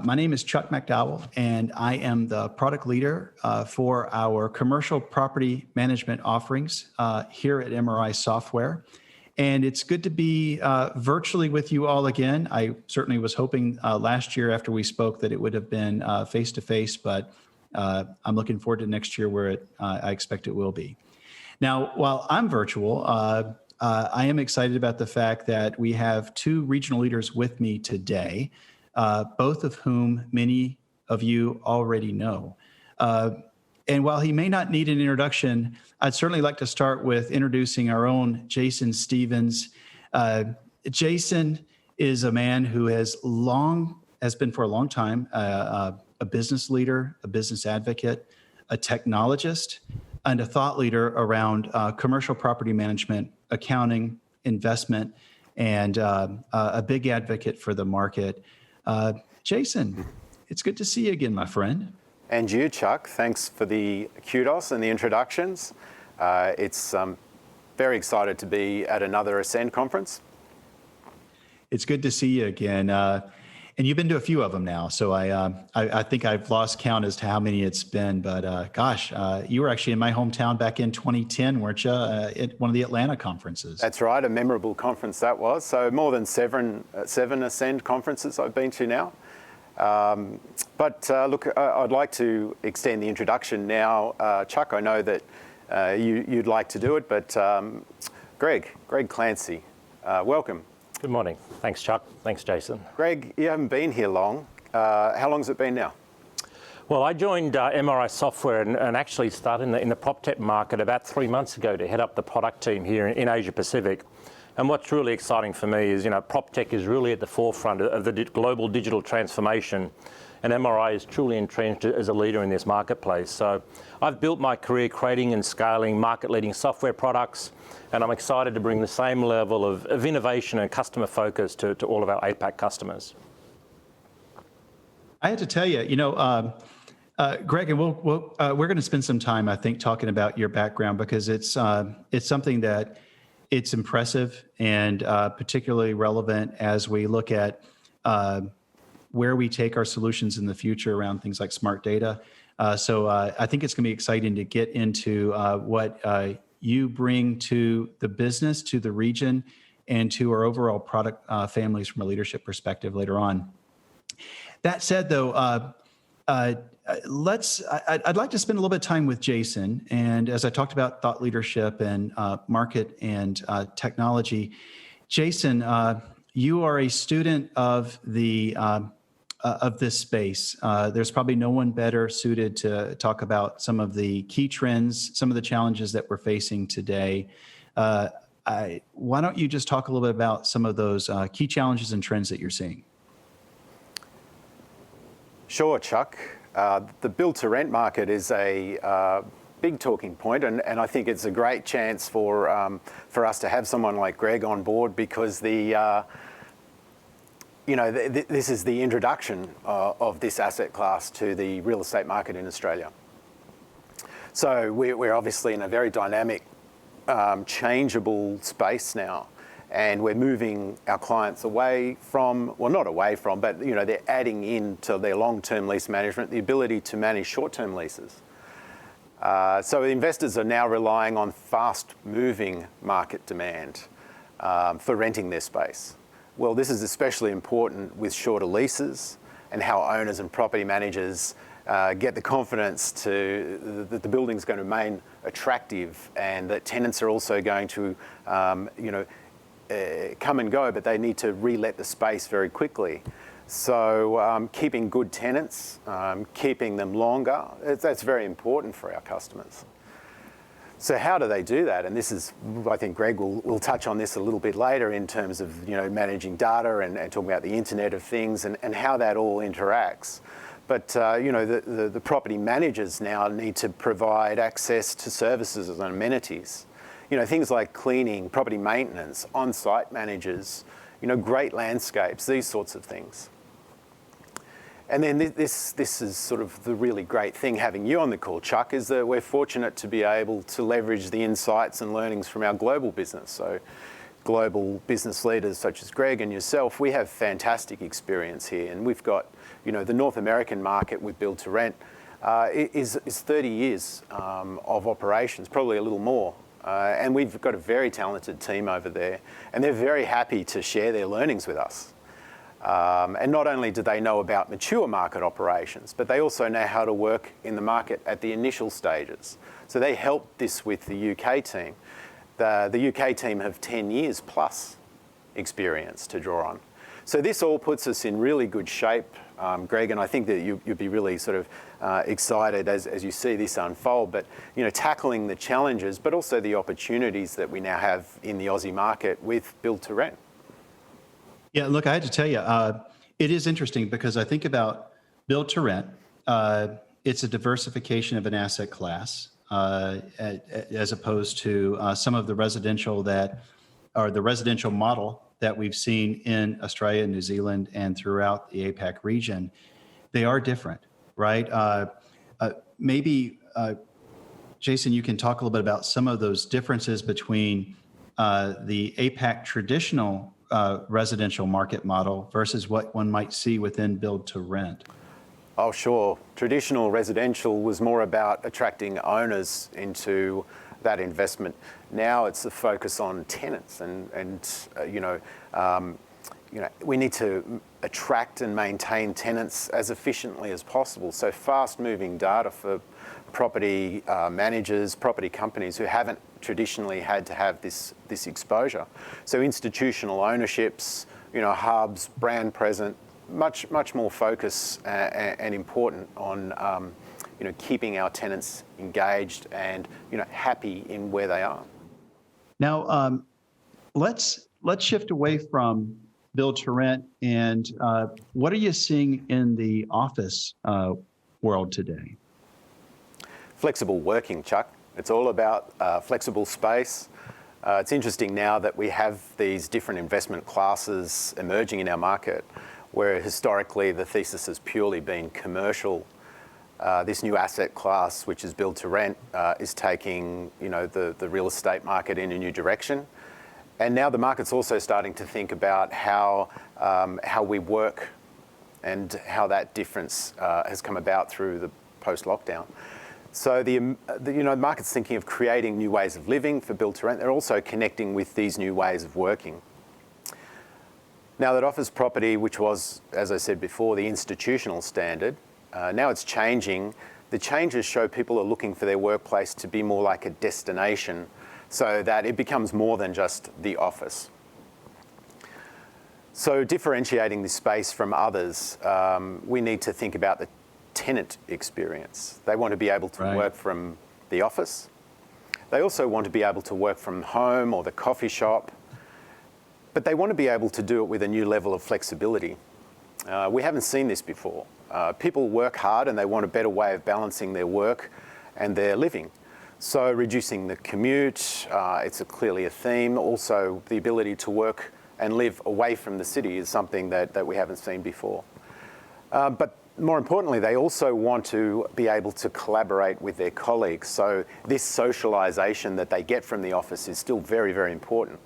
My name is Chuck McDowell, and I am the product leader for our commercial property management offerings here at MRI Software. And it's good to be virtually with you all again. I certainly was hoping last year after we spoke that it would have been face-to-face, but I'm looking forward to next year where I expect it will be. Now, while I'm virtual, I am excited about the fact that we have two regional leaders with me today. Both of whom many of you already know. And while he may not need an introduction, I'd certainly like to start with introducing our own Jason Stevens. Jason is a man who has been for a long time a business leader, a business advocate, a technologist, and a thought leader around commercial property management, accounting, investment, and a big advocate for the market. Jason, it's good to see you again, my friend. And you, Chuck. Thanks for the kudos and the introductions. It's very excited to be at another Ascend conference. It's good to see you again. And you've been to a few of them now, so I think I've lost count as to how many it's been. But gosh, you were actually in my hometown back in 2010, weren't you, at one of the Atlanta conferences? That's right, a memorable conference that was. So more than seven Ascend conferences I've been to now. Look, I'd like to extend the introduction now. Chuck, I know that you'd like to do it, but Greg Clancy, welcome. Good morning. Thanks, Chuck. Thanks, Jason. Greg, you haven't been here long. How long has it been now? Well, I joined MRI Software and actually started in the PropTech market about 3 months ago to head up the product team here in Asia Pacific. And what's really exciting for me is, PropTech is really at the forefront of the global digital transformation, and MRI is truly entrenched as a leader in this marketplace. So I've built my career creating and scaling market-leading software products, and I'm excited to bring the same level of innovation and customer focus to all of our APAC customers. I had to tell you, Greg, and we're going to spend some time, I think, talking about your background because it's something that it's impressive and particularly relevant as we look at where we take our solutions in the future around things like smart data. So I think it's going to be exciting to get into what you bring to the business, to the region, and to our overall product families from a leadership perspective later on. That said, though, I'd like to spend a little bit of time with Jason. And as I talked about thought leadership and market and technology, Jason, you are a student of this space. There's probably no one better suited to talk about some of the key trends, some of the challenges that we're facing today. Why don't you just talk a little bit about some of those key challenges and trends that you're seeing? Sure, Chuck. The build-to-rent market is a big talking point, and I think it's a great chance for us to have someone like Greg on board because this is the introduction of this asset class to the real estate market in Australia. So we're obviously in a very dynamic, changeable space now. And we're moving our clients away from, well, not away from, but they're adding into their long-term lease management the ability to manage short-term leases. So investors are now relying on fast-moving market demand for renting their space. Well, this is especially important with shorter leases and how owners and property managers get the confidence that the building's going to remain attractive and that tenants are also going to, come and go, but they need to re-let the space very quickly. So keeping good tenants, keeping them longer, that's very important for our customers. So how do they do that? And this is, I think Greg will touch on this a little bit later in terms of managing data and talking about the Internet of Things and how that all interacts. But the property managers now need to provide access to services and amenities. Things like cleaning, property maintenance, on-site managers, great landscapes, these sorts of things. And then this is sort of the really great thing having you on the call, Chuck, is that we're fortunate to be able to leverage the insights and learnings from our global business. So global business leaders such as Greg and yourself, we have fantastic experience here. And we've got, the North American market with build to rent is 30 years of operations, probably a little more. And we've got a very talented team over there, and they're very happy to share their learnings with us. And not only do they know about mature market operations, but they also know how to work in the market at the initial stages. So they help this with the UK team. The UK team have 10 years plus experience to draw on. So this all puts us in really good shape, Greg, and I think that you'd be really sort of excited as you see this unfold, but tackling the challenges, but also the opportunities that we now have in the Aussie market with build to rent. Yeah, look, I had to tell you, it is interesting because I think about build to rent. It's a diversification of an asset class as opposed to some of the residential the residential model that we've seen in Australia, New Zealand, and throughout the APAC region. They are different, right? Maybe, Jason, you can talk a little bit about some of those differences between the APAC traditional residential market model versus what one might see within build to rent. Oh, sure. Traditional residential was more about attracting owners into that investment. Now it's the focus on tenants, and we need to attract and maintain tenants as efficiently as possible. So fast-moving data for property managers, property companies who haven't traditionally had to have this exposure. So institutional ownerships, hubs, brand present, much more focus and important on keeping our tenants engaged and happy in where they are. Now, let's shift away from build to rent, and what are you seeing in the office world today? Flexible working, Chuck. It's all about flexible space. It's interesting now that we have these different investment classes emerging in our market, where historically the thesis has purely been commercial. This new asset class, which is build to rent, is taking the real estate market in a new direction. And now the market's also starting to think about how we work and how that difference has come about through the post-lockdown. So the market's thinking of creating new ways of living for build to rent. They're also connecting with these new ways of working. Now that office property, which was, as I said before, the institutional standard, now it's changing. The changes show people are looking for their workplace to be more like a destination, so that it becomes more than just the office. So differentiating this space from others, we need to think about the tenant experience. They want to be able to work from the office. They also want to be able to work from home or the coffee shop, but they want to be able to do it with a new level of flexibility. We haven't seen this before. People work hard and they want a better way of balancing their work and their living. So reducing the commute, it's clearly a theme. Also, the ability to work and live away from the city is something that we haven't seen before. But more importantly, they also want to be able to collaborate with their colleagues. So this socialisation that they get from the office is still very, very important.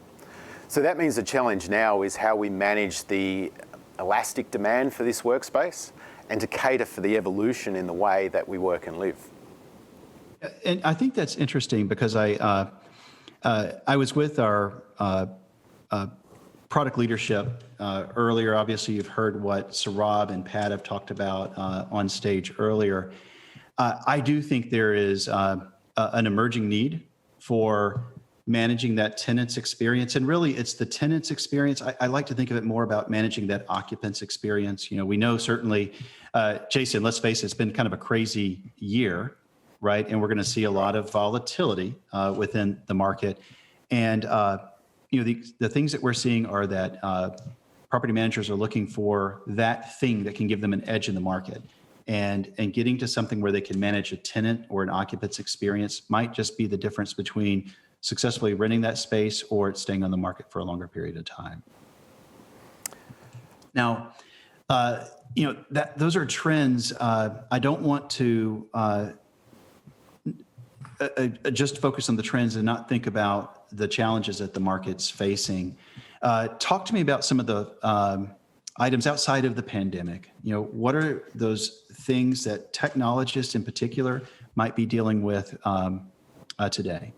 So that means the challenge now is how we manage the elastic demand for this workspace and to cater for the evolution in the way that we work and live. And I think that's interesting because I was with our product leadership earlier. Obviously, you've heard what Saurabh and Pat have talked about on stage earlier. I do think there is an emerging need for managing that tenant's experience. And really, it's the tenant's experience. I like to think of it more about managing that occupant's experience. We know certainly, Jason, let's face it, it's been kind of a crazy year, right? And we're going to see a lot of volatility within the market. And the things that we're seeing are that property managers are looking for that thing that can give them an edge in the market. And getting to something where they can manage a tenant or an occupant's experience might just be the difference between successfully renting that space or it's staying on the market for a longer period of time. Now, Those are trends. I don't want to just focus on the trends and not think about the challenges that the market's facing. Talk to me about some of the items outside of the pandemic. What are those things that technologists in particular might be dealing with today?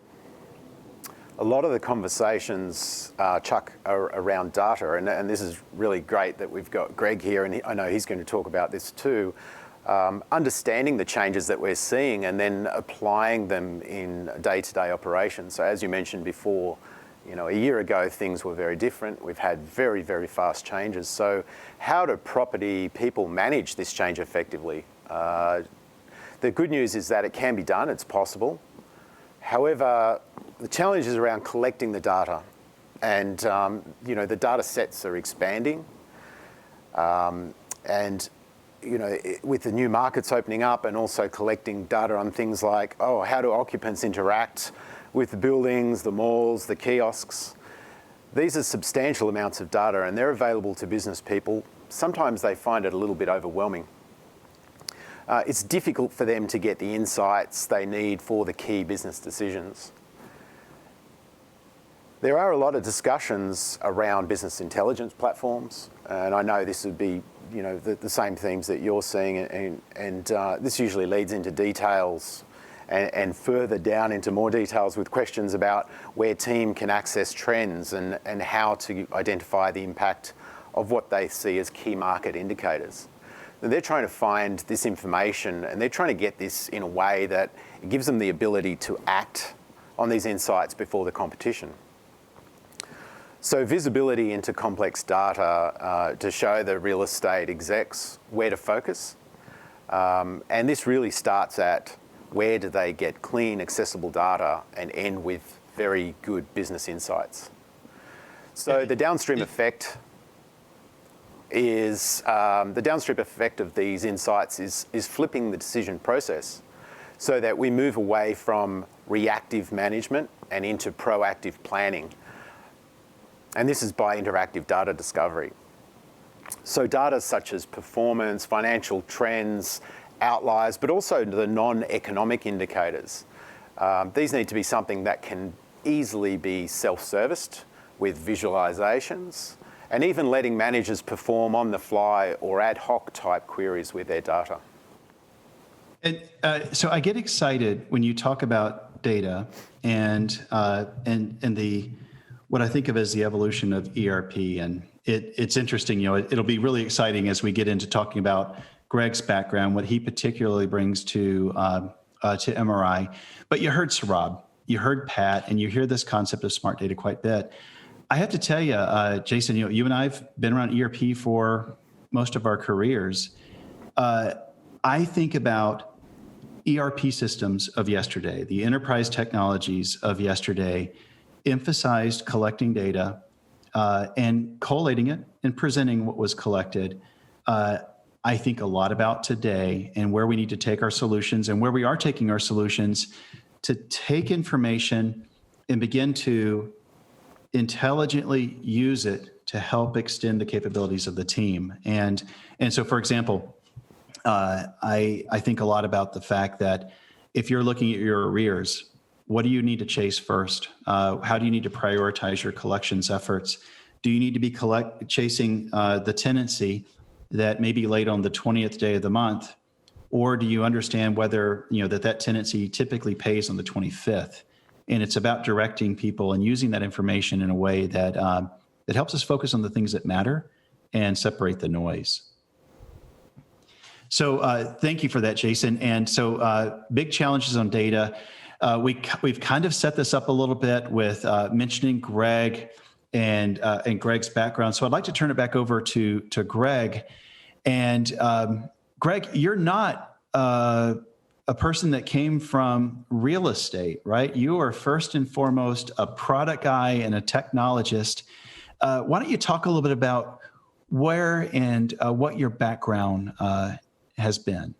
A lot of the conversations, Chuck, are around data, and this is really great that we've got Greg here, and I know he's going to talk about this too. Understanding the changes that we're seeing and then applying them in day-to-day operations. So as you mentioned before, a year ago things were very different. We've had very, very fast changes. So how do property people manage this change effectively? The good news is that it can be done, it's possible. However, the challenge is around collecting the data, and the data sets are expanding, and with the new markets opening up and also collecting data on things like, how do occupants interact with the buildings, the malls, the kiosks? These are substantial amounts of data, and they're available to business people. Sometimes they find it a little bit overwhelming. It's difficult for them to get the insights they need for the key business decisions. There are a lot of discussions around business intelligence platforms, and I know this would be, the same themes that you're seeing, and this usually leads into details and further down into more details with questions about where team can access trends and how to identify the impact of what they see as key market indicators. They're trying to find this information, and they're trying to get this in a way that it gives them the ability to act on these insights before the competition. So visibility into complex data to show the real estate execs where to focus. And this really starts at where do they get clean, accessible data and end with very good business insights. So the downstream effect is of these insights is flipping the decision process so that we move away from reactive management and into proactive planning. And this is by interactive data discovery. So data such as performance, financial trends, outliers, but also the non-economic indicators. These need to be something that can easily be self-serviced with visualizations, and even letting managers perform on the fly or ad hoc type queries with their data. And so I get excited when you talk about data and the what I think of as the evolution of ERP, and it's interesting. It'll be really exciting as we get into talking about Greg's background, what he particularly brings to MRI. But you heard Saurabh, you heard Pat, and you hear this concept of smart data quite a bit. I have to tell you, Jason, you and I have been around ERP for most of our careers. I think about ERP systems of yesterday, the enterprise technologies of yesterday, emphasized collecting data and collating it and presenting what was collected. I think a lot about today and where we need to take our solutions and where we are taking our solutions to take information and begin to intelligently use it to help extend the capabilities of the team. And so, for example, I think a lot about the fact that if you're looking at your arrears, what do you need to chase first? How do you need to prioritize your collections efforts? Do you need to be chasing the tenancy that may be late on the 20th day of the month? Or do you understand whether, that tenancy typically pays on the 25th? And it's about directing people and using that information in a way that that helps us focus on the things that matter and separate the noise. So thank you for that, Jason. And so big challenges on data. We've kind of set this up a little bit with mentioning Greg and Greg's background. So I'd like to turn it back over to Greg. And Greg, you're not a person that came from real estate, right? You are first and foremost a product guy and a technologist. Why don't you talk a little bit about where and what your background has been?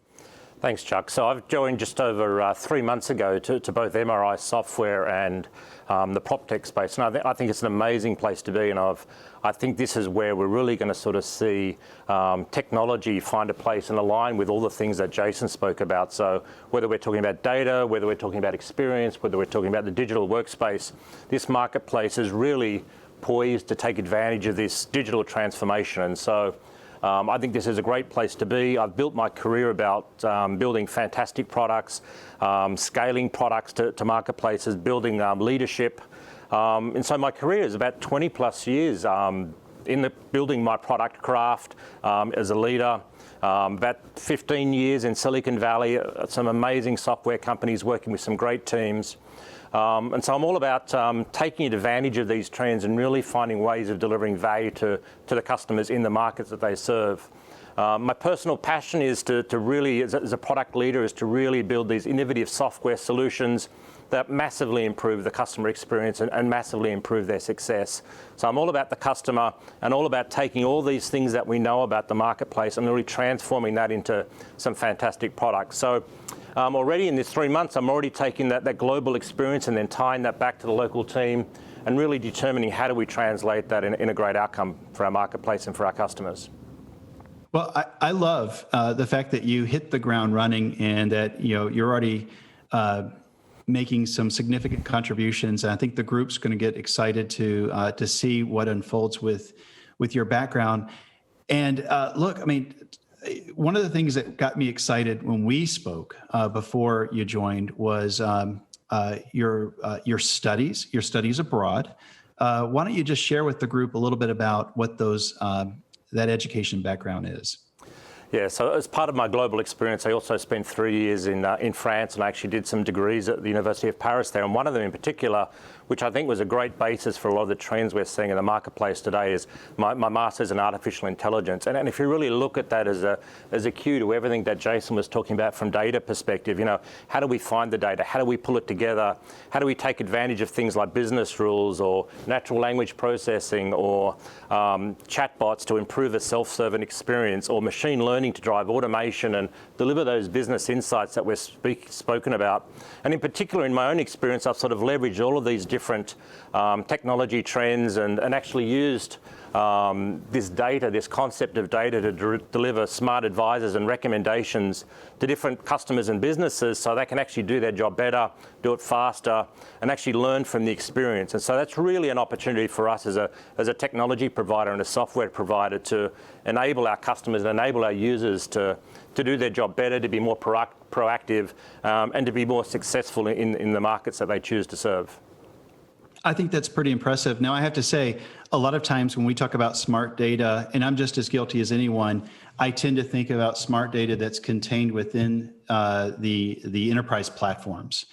Thanks, Chuck. So I've joined just over 3 months ago to both MRI software and the PropTech space. And I think it's an amazing place to be. And I think this is where we're really going to sort of see technology find a place and align with all the things that Jason spoke about. So whether we're talking about data, whether we're talking about experience, whether we're talking about the digital workspace, this marketplace is really poised to take advantage of this digital transformation. And so I think this is a great place to be. I've built my career about building fantastic products, scaling products to marketplaces, building leadership. And so my career is about 20 plus years in building my product craft as a leader. About 15 years in Silicon Valley, some amazing software companies, working with some great teams. And so I'm all about taking advantage of these trends and really finding ways of delivering value to the customers in the markets that they serve. My personal passion is to really, as a product leader, is to really build these innovative software solutions that massively improve the customer experience and massively improve their success. So I'm all about the customer and all about taking all these things that we know about the marketplace and really transforming that into some fantastic products. So already in this 3 months, I'm already taking that global experience and then tying that back to the local team and really determining how do we translate that in a great outcome for our marketplace and for our customers. Well, I love the fact that you hit the ground running and that you're already making some significant contributions. And I think the group's going to get excited to see what unfolds with your background. And look, I mean, one of the things that got me excited when we spoke before you joined was your studies abroad. Why don't you just share with the group a little bit about what that education background is? Yeah, so as part of my global experience, I also spent 3 years in France, and I actually did some degrees at the University of Paris there. And one of them in particular, which I think was a great basis for a lot of the trends we're seeing in the marketplace today, is my master's in artificial intelligence. And if you really look at that as a cue to everything that Jason was talking about from data perspective, how do we find the data? How do we pull it together? How do we take advantage of things like business rules or natural language processing or chatbots to improve a self-servant experience, or machine learning to drive automation and deliver those business insights that we're spoken about? And in particular, in my own experience, I've sort of leveraged all of these different technology trends and actually used this concept of data to deliver smart advisors and recommendations to different customers and businesses so they can actually do their job better, do it faster, and actually learn from the experience. And so that's really an opportunity for us as a technology provider and a software provider to enable our customers and enable our users to do their job better, to be more proactive, and to be more successful in the markets that they choose to serve. I think that's pretty impressive. Now, I have to say, a lot of times when we talk about smart data, and I'm just as guilty as anyone, I tend to think about smart data that's contained within the enterprise platforms.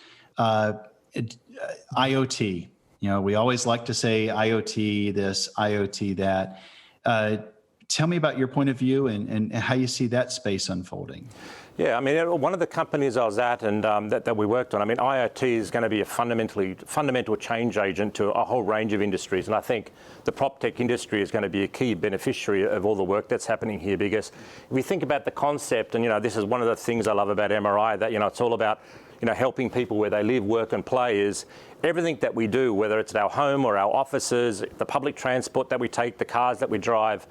IoT, we always like to say IoT this, IoT that. Tell me about your point of view and how you see that space unfolding. Yeah, I mean, one of the companies I was at and that we worked on, I mean, IoT is going to be a fundamental change agent to a whole range of industries. And I think the PropTech industry is going to be a key beneficiary of all the work that's happening here, because if we think about the concept, and, this is one of the things I love about MRI, that, it's all about, helping people where they live, work and play, is everything that we do, whether it's at our home or our offices, the public transport that we take, the cars that we drive,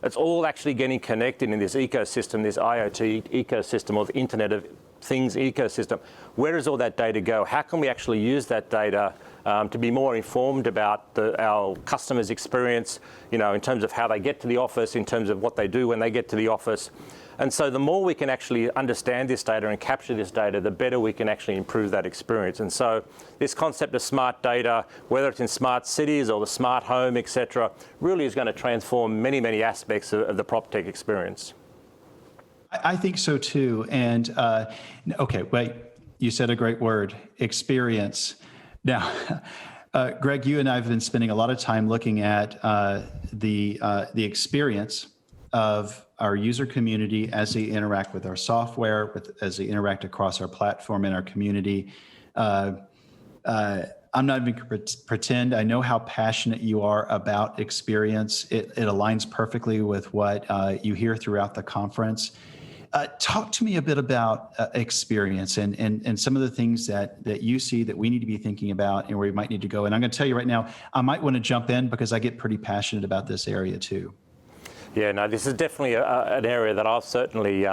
it's all actually getting connected in this ecosystem, this IoT ecosystem, or the Internet of Things ecosystem. Where does all that data go? How can we actually use that data to be more informed about our customers' experience, in terms of how they get to the office, in terms of what they do when they get to the office? And so the more we can actually understand this data and capture this data, the better we can actually improve that experience. And so this concept of smart data, whether it's in smart cities or the smart home, etc., really is going to transform many, many aspects of the PropTech experience. I think so too. And okay, wait, you said a great word, experience. Now, Greg, you and I have been spending a lot of time looking at the experience of our user community as they interact with our software, as they interact across our platform and our community. I'm not even going to pretend I know how passionate you are about experience. It aligns perfectly with what you hear throughout the conference. Talk to me a bit about experience and some of the things that you see that we need to be thinking about and where we might need to go. And I'm going to tell you right now, I might want to jump in because I get pretty passionate about this area too. Yeah, no, this is definitely an area that I've certainly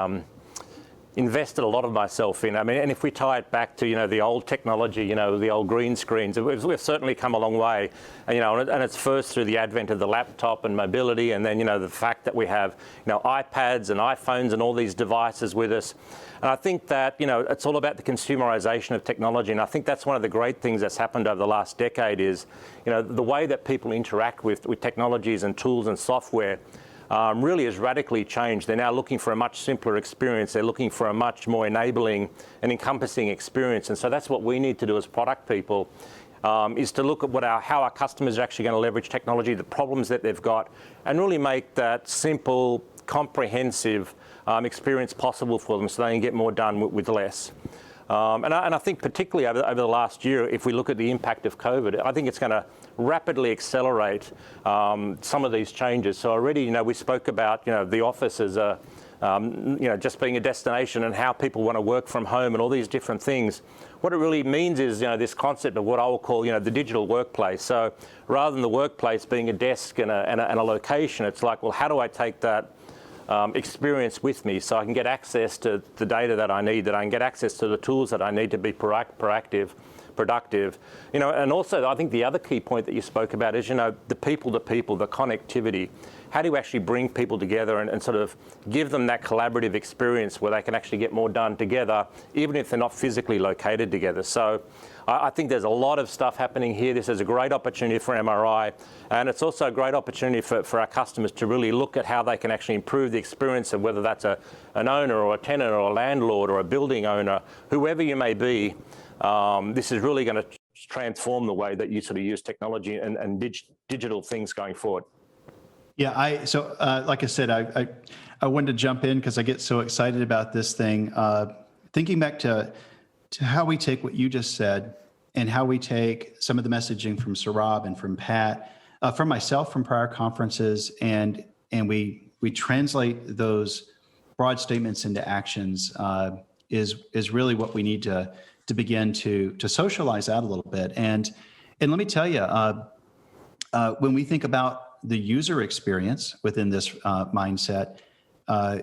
invested a lot of myself in. I mean, and if we tie it back to, the old technology, the old green screens, we've certainly come a long way. And, and it's first through the advent of the laptop and mobility, and then, the fact that we have, iPads and iPhones and all these devices with us. And I think that, it's all about the consumerization of technology. And I think that's one of the great things that's happened over the last decade is, the way that people interact with technologies and tools and software really has radically changed. They're now looking for a much simpler experience. They're looking for a much more enabling and encompassing experience. And so that's what we need to do as product people, is to look at how our customers are actually going to leverage technology, the problems that they've got, and really make that simple, comprehensive experience possible for them so they can get more done with less. And I think particularly over the last year, if we look at the impact of COVID, I think it's going to rapidly accelerate some of these changes. So already, we spoke about, the office as just being a destination and how people want to work from home and all these different things. What it really means is, this concept of what I will call, the digital workplace. So rather than the workplace being a desk and a location, it's like, well, how do I take that experience with me so I can get access to the data that I need, that I can get access to the tools that I need to be productive. And also I think the other key point that you spoke about is, the people-to-people, the connectivity. How do you actually bring people together and sort of give them that collaborative experience where they can actually get more done together, even if they're not physically located together? So I think there's a lot of stuff happening here. This is a great opportunity for MRI, and it's also a great opportunity for our customers to really look at how they can actually improve the experience of whether that's an owner or a tenant or a landlord or a building owner, whoever you may be. This is really going to transform the way that you sort of use technology and digital things going forward. Yeah, like I said, I wanted to jump in because I get so excited about this thing. Thinking back to how we take what you just said and how we take some of the messaging from Saurabh and from Pat, from myself from prior conferences, and we translate those broad statements into actions is really what we need to begin to socialize out a little bit. And let me tell you, when we think about the user experience within this mindset,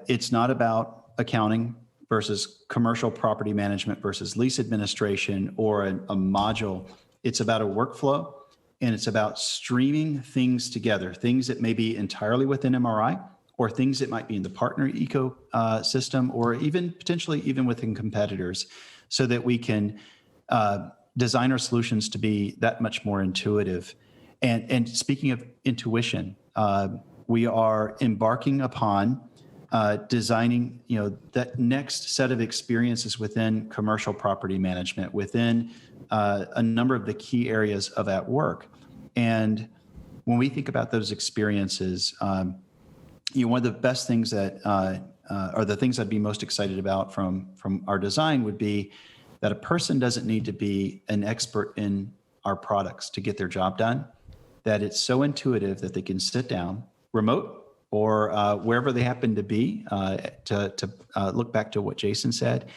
it's not about accounting versus commercial property management versus lease administration or a module. It's about a workflow, and it's about streaming things together, things that may be entirely within MRI or things that might be in the partner ecosystem or even potentially even within competitors, so that we can design our solutions to be that much more intuitive. And speaking of intuition, we are embarking upon designing, that next set of experiences within commercial property management, within a number of the key areas of at work. And when we think about those experiences, one of the best things that are the things I'd be most excited about from our design would be that a person doesn't need to be an expert in our products to get their job done, that it's so intuitive that they can sit down, remote or wherever they happen to be, to look back to what Jason said,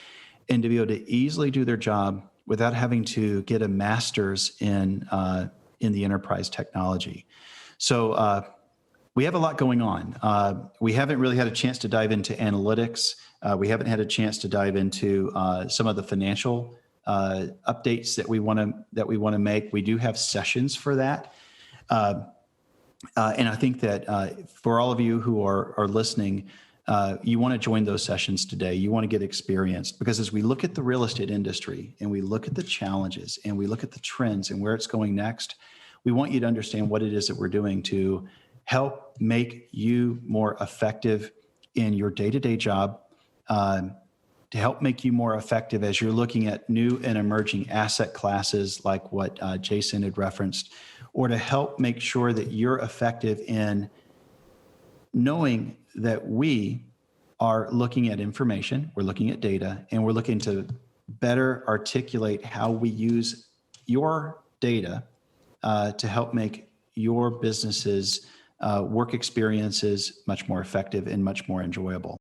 and to be able to easily do their job without having to get a master's in the enterprise technology. So we have a lot going on. We haven't really had a chance to dive into analytics. We haven't had a chance to dive into some of the financial updates that we want to make. We do have sessions for that. And I think that for all of you who are listening, you want to join those sessions today. You want to get experienced, because as we look at the real estate industry and we look at the challenges and we look at the trends and where it's going next, we want you to understand what it is that we're doing to help make you more effective in your day-to-day job, to help make you more effective as you're looking at new and emerging asset classes like what Jason had referenced, or to help make sure that you're effective in knowing that we are looking at information, we're looking at data, and we're looking to better articulate how we use your data to help make your businesses work experiences much more effective and much more enjoyable.